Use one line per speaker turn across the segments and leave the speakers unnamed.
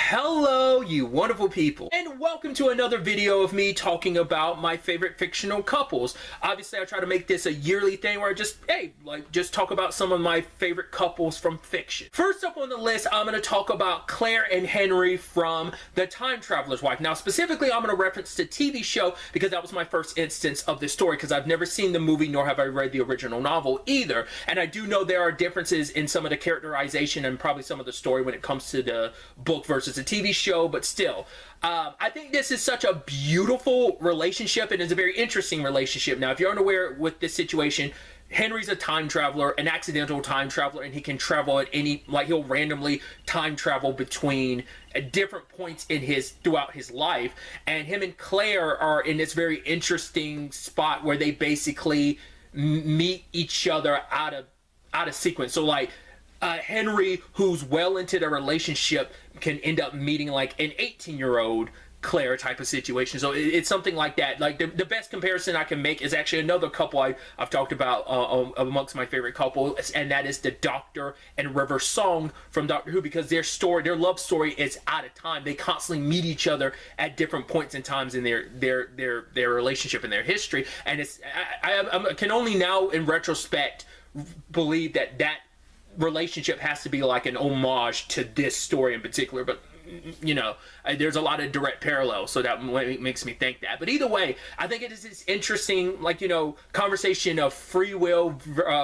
Hello, you wonderful people, and welcome to another video of me talking about my favorite fictional couples. Obviously, I try to make this a yearly thing where I just talk about some of my favorite couples from fiction. First up on the list, I'm going to talk about Claire and Henry from The Time Traveler's Wife. Now, specifically, I'm going to reference the TV show because that was my first instance of this story, because I've never seen the movie nor have I read the original novel either. And I do know there are differences in some of the characterization and probably some of the story when it comes to the book versus a TV show, but still, I think this is such a beautiful relationship, and it's a very interesting relationship. Now, if you're unaware with this situation, Henry's a time traveler, an accidental time traveler, and he can travel at any, he'll randomly time travel between different points in throughout his life. And him and Claire are in this very interesting spot where they basically meet each other out of sequence. So Henry, who's well into the relationship, can end up meeting like an 18-year-old Claire type of situation. So it's something like that. Like the best comparison I can make is actually another couple I've talked about amongst my favorite couples, and that is the Doctor and River Song from Doctor Who, because their love story is out of time. They constantly meet each other at different points in times in their relationship and their history. And I can only now in retrospect believe that relationship has to be like an homage to this story in particular, but you know, there's a lot of direct parallels, so that makes me think that. But either way, I think it is this interesting, conversation of free will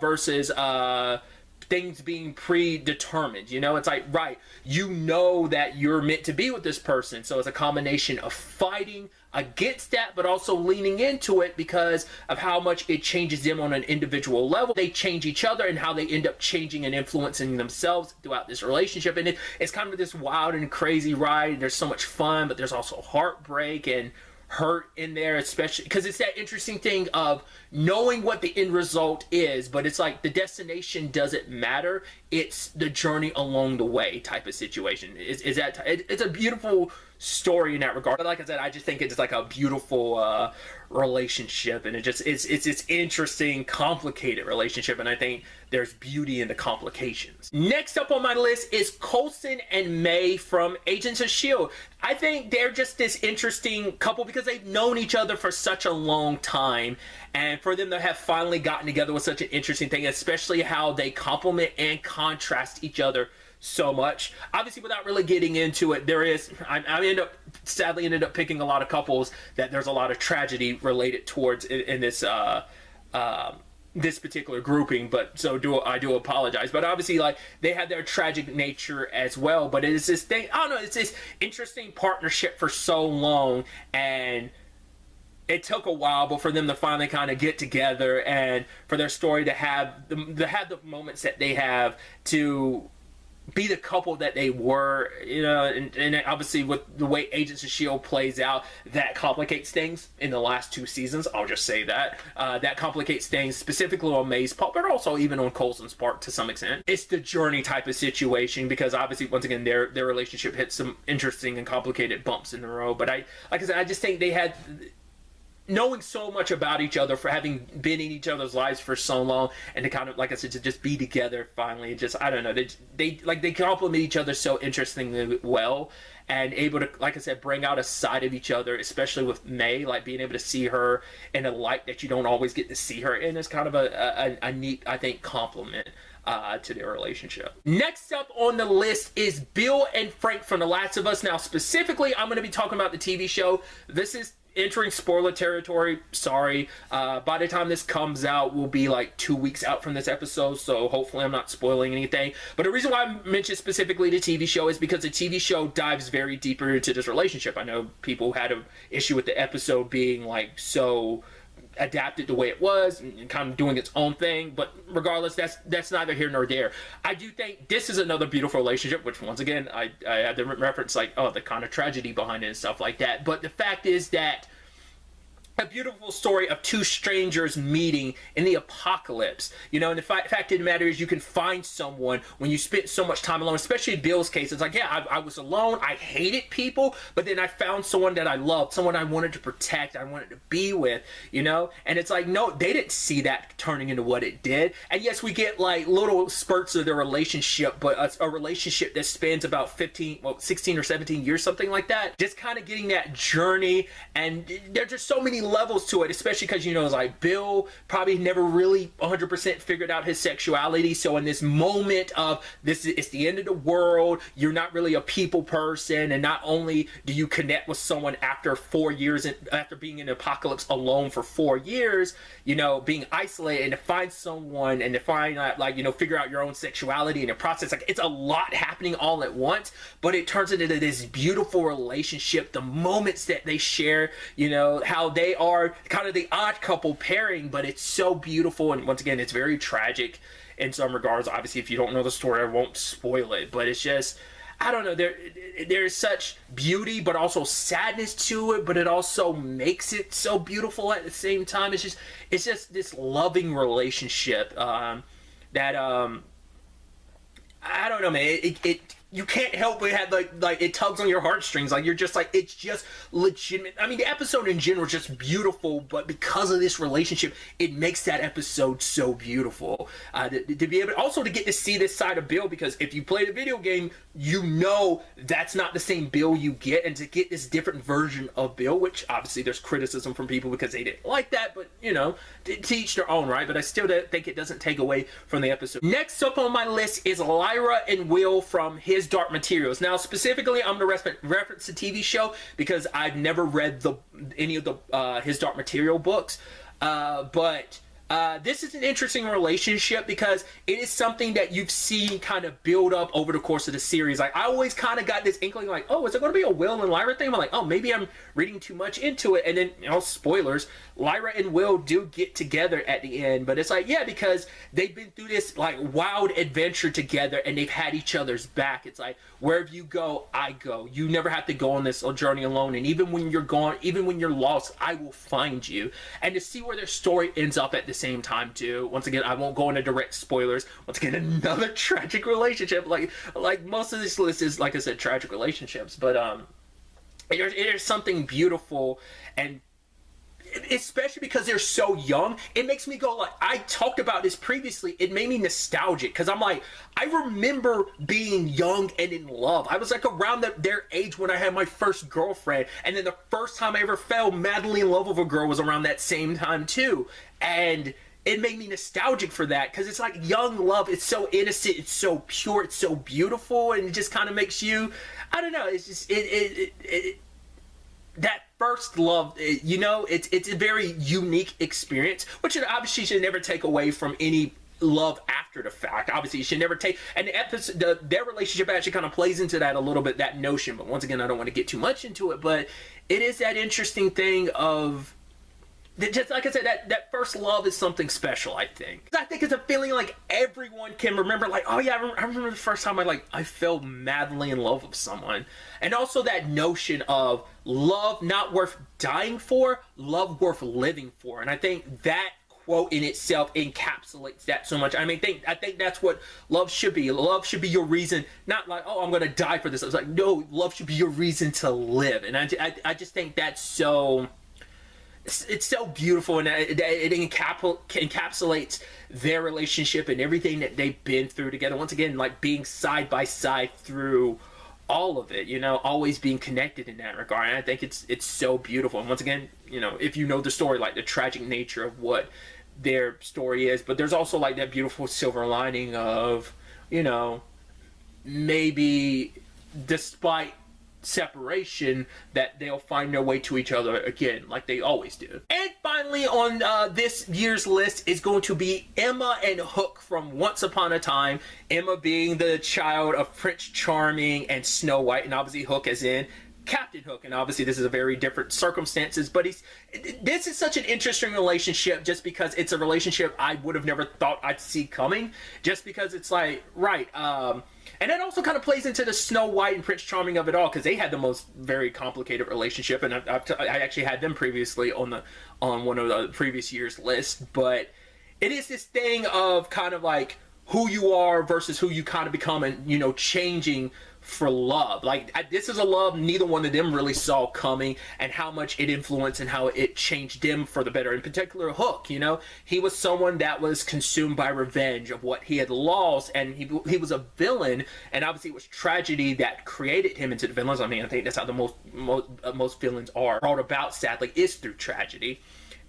versus things being predetermined. You know, it's like, right, you know that you're meant to be with this person, so it's a combination of fighting against that, but also leaning into it because of how much it changes them on an individual level. They change each other and how they end up changing and influencing themselves throughout this relationship. And it's kind of this wild and crazy ride. There's so much fun, but there's also heartbreak and hurt in there, especially because it's that interesting thing of knowing what the end result is, but it's like the destination doesn't matter. It's the journey along the way type of situation. It's a beautiful story in that regard. But like I said, I just think it's like a beautiful relationship, and it's this interesting, complicated relationship, and I think there's beauty in the complications. Next up on my list is Coulson and May from Agents of S.H.I.E.L.D. I think they're just this interesting couple because they've known each other for such a long time, and for them to have finally gotten together was such an interesting thing, especially how they complement and contrast each other so much. Obviously, without really getting into it, I sadly ended up picking a lot of couples that there's a lot of tragedy related towards in this this particular grouping, but I do apologize. But obviously, they had their tragic nature as well, but it is this thing, I don't know, it's this interesting partnership for so long, and it took a while, but for them to finally kind of get together and for their story to have the moments that they have, to be the couple that they were, you know, and obviously with the way Agents of S.H.I.E.L.D. plays out, that complicates things in the last 2 seasons. I'll just say that. That complicates things specifically on May's part, but also even on Coulson's part to some extent. It's the journey type of situation because obviously, once again, their relationship hit some interesting and complicated bumps in the road. But like I said, I just think they had, knowing so much about each other, for having been in each other's lives for so long, and to kind of, like I said, to just be together finally, just, I don't know, they complement each other so interestingly well, and able to, like I said, bring out a side of each other, especially with May, being able to see her in a light that you don't always get to see her in, is kind of a neat, I think, compliment to their relationship. Next up on the list is Bill and Frank from The Last of Us. Now, specifically, I'm going to be talking about the TV show. This is entering spoiler territory, sorry. By the time this comes out, we'll be 2 weeks out from this episode, so hopefully I'm not spoiling anything. But the reason why I mentioned specifically the TV show is because the TV show dives very deeper into this relationship. I know people had an issue with the episode being so adapted the way it was and kind of doing its own thing, but regardless, that's neither here nor there. I do think this is another beautiful relationship, which once again I had to reference the kind of tragedy behind it and stuff like that. But the fact is that a beautiful story of two strangers meeting in the apocalypse. You know, and the fact of the matter is, you can find someone when you spend so much time alone, especially in Bill's case. It's like, yeah, I was alone, I hated people, but then I found someone that I loved, someone I wanted to protect, I wanted to be with, you know? And it's like, no, they didn't see that turning into what it did. And yes, we get like little spurts of their relationship, but a relationship that spans about 16 or 17 years, something like that. Just kind of getting that journey, and there's just so many levels to it, especially because, you know, it's like Bill probably never really 100% figured out his sexuality. So in this moment of this, it's the end of the world, you're not really a people person, and not only do you connect with someone after 4 years, after being in the apocalypse alone for 4 years, you know, being isolated, and to find someone and to find like, you know, figure out your own sexuality in the process, like it's a lot happening all at once, but it turns into this beautiful relationship. The moments that they share, you know, how they are kind of the odd couple pairing, but it's so beautiful. And once again, it's very tragic in some regards. Obviously, if you don't know the story, I won't spoil it, but it's just, I don't know, there's such beauty but also sadness to it, but it also makes it so beautiful at the same time. It's just this loving relationship that I don't know, man, it you can't help but have like it tugs on your heartstrings. Like, you're just like, it's just legitimate. I mean, the episode in general is just beautiful, but because of this relationship, it makes that episode so beautiful. To be able also to get to see this side of Bill, because if you play the video game, you know that's not the same Bill you get, and to get this different version of Bill, which obviously there's criticism from people because they didn't like that, but you know, to each their own, right? But I still think it doesn't take away from the episode. Next up on my list is Lyra and Will from His Dark Materials. Now, specifically, I'm going to reference the TV show because I've never read any of the His Dark Material books, but this is an interesting relationship because it is something that you've seen kind of build up over the course of the series. Like, I always kind of got this inkling, like, oh, is there going to be a Will and Lyra thing? I'm like, oh, maybe I'm reading too much into it. And then, you know, spoilers, Lyra and Will do get together at the end. But it's like, yeah, because they've been through this like wild adventure together, and they've had each other's back. It's like, wherever you go, I go. You never have to go on this journey alone. And even when you're gone, even when you're lost, I will find you. And to see where their story ends up at the same time too. Once again, I won't go into direct spoilers. Once again, another tragic relationship. Like most of this list is, like I said, tragic relationships. But there's something beautiful, and especially because they're so young, it makes me go like, I talked about this previously, it made me nostalgic, because I'm like, I remember being young and in love. I was like around their age when I had my first girlfriend, and then the first time I ever fell madly in love with a girl was around that same time too, and it made me nostalgic for that, because it's like young love. It's so innocent, it's so pure, it's so beautiful, and it just kind of makes you, I don't know, it's just that first love, you know, it's a very unique experience, which it obviously should never take away from any love after the fact. Obviously, you should never take, and their relationship actually kind of plays into that a little bit, that notion. But once again, I don't want to get too much into it, but it is that interesting thing of, just like I said, that first love is something special, I think. I think it's a feeling like everyone can remember, like, oh yeah, I remember the first time I fell madly in love with someone. And also that notion of love not worth dying for, love worth living for. And I think that quote in itself encapsulates that so much. I mean, I think that's what love should be. Love should be your reason, not like, oh, I'm going to die for this. I was like, no, love should be your reason to live. And I just think that's so... It's so beautiful, and it encapsulates their relationship and everything that they've been through together. Once again, like being side by side through all of it, you know, always being connected in that regard. And I think it's so beautiful. And once again, you know, if you know the story, like the tragic nature of what their story is, but there's also like that beautiful silver lining of, you know, maybe despite separation, that they'll find their way to each other again, like they always do. And finally on this year's list is going to be Enma and Hook from Once Upon a Time. Enma being the child of Prince Charming and Snow White, and obviously Hook as in Captain Hook, and obviously this is a very different circumstances, but this is such an interesting relationship just because it's a relationship I would have never thought I'd see coming, just because it's like, right, and that also kind of plays into the Snow White and Prince Charming of it all, because they had the most very complicated relationship, and I actually had them previously on one of the previous year's list, but it is this thing of kind of like who you are versus who you kind of become, and, you know, changing for love. Like, this is a love neither one of them really saw coming, and how much it influenced and how it changed them for the better. In particular, Hook, you know, he was someone that was consumed by revenge of what he had lost, and he was a villain, and obviously it was tragedy that created him into the villains. I mean, I think that's how the most villains are brought about, sadly, is through tragedy.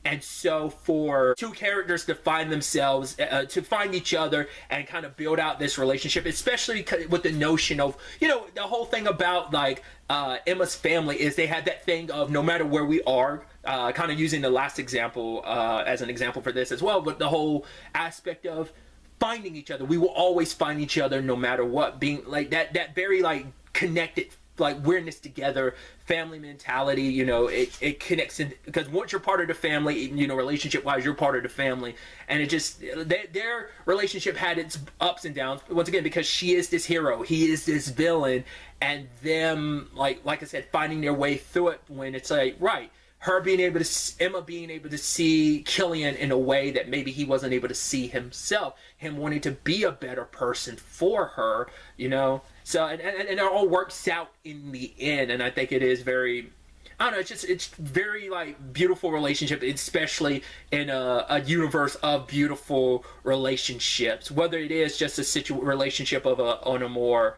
And so for two characters to find themselves, to find each other and kind of build out this relationship, especially with the notion of, you know, the whole thing about like Emma's family is they had that thing of no matter where we are, kind of using the last example as an example for this as well, but the whole aspect of finding each other. We will always find each other no matter what, being like that very like connected, like we're in this together family mentality. You know, it connects in, because once you're part of the family, you know, relationship wise, you're part of the family, and it just, their relationship had its ups and downs once again, because she is this hero, he is this villain, and them like I said, finding their way through it, when it's like, right, her being able to, Emma being able to see Killian in a way that maybe he wasn't able to see himself, him wanting to be a better person for her, you know. So, and it all works out in the end, and I think it is very, I don't know, it's very like beautiful relationship, especially in a universe of beautiful relationships, whether it is just a relationship of on a more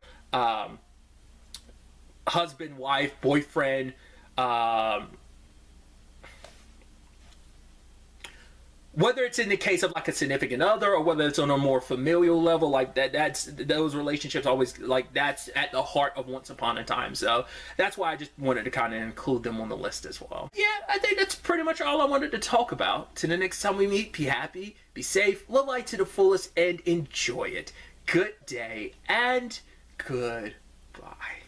husband, wife, boyfriend, whether it's in the case of like a significant other, or whether it's on a more familial level, like that's those relationships always, like, that's at the heart of Once Upon a Time. So that's why I just wanted to kind of include them on the list as well. Yeah, I think that's pretty much all I wanted to talk about. Till the next time we meet, be happy, be safe, live life to the fullest, and enjoy it. Good day and goodbye.